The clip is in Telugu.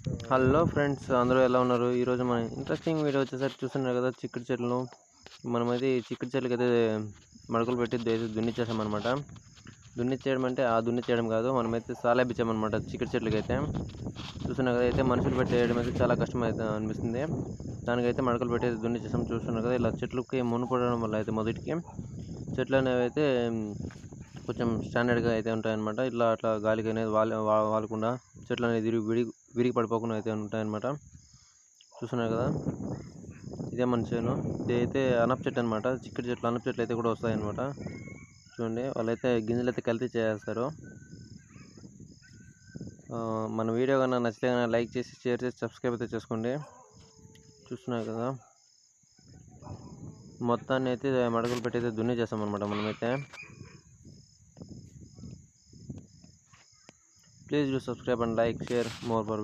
హలో ఫ్రెండ్స్, అందరూ ఎలా ఉన్నారు? ఈరోజు మన ఇంట్రెస్టింగ్ వీడియో వచ్చేసరికి చూస్తున్నారు కదా, చిక్కుడు చెట్లు. మనమైతే ఈ చిక్కుడు చెట్లకి అయితే మడకలు పెట్టి దున్నిచ్చేసామన్నమాట. దున్నిచ్చేయడం అంటే ఆ దున్నిచ్చేయడం కాదు, మనమైతే సాలాబిచ్చామన్నమాట చిక్కుడు చెట్లకి అయితే. చూస్తున్నారు కదా, అయితే మనుషులు పెట్టేయడం అయితే చాలా కష్టం అయితే అనిపిస్తుంది. దానికైతే మడకలు పెట్టి దున్నిచ్చేసాం. చూస్తున్నారు కదా, ఇలా చెట్లకి మునుపడడం వల్ల అయితే మొదటికి చెట్లు అనేవి అయితే కొంచెం స్టాండర్డ్గా అయితే ఉంటాయన్నమాట. అట్లా గాలికి అనేది వాలకుండా చెట్లు అనేది విరిగి పడిపోకుండా అయితే ఉంటాయన్నమాట. చూస్తున్నారు కదా, ఇదే మన చేను. ఇది అయితే అనప చెట్టు అనమాట. చిక్కుడు చెట్లు, అనప చెట్లు అయితే కూడా వస్తాయన్నమాట. చూడండి, వాళ్ళైతే గింజలు అయితే కల్తీ చేస్తారు. మన వీడియో కన్నా నచ్చితే కన్నా లైక్ చేసి, షేర్ చేసి, సబ్స్క్రైబ్ అయితే చేసుకోండి. చూస్తున్నారు కదా, మొత్తాన్ని అయితే మడకలు పెట్టి అయితే దున్ని చేస్తాం అనమాట మనమైతే. Please do subscribe and like, share more for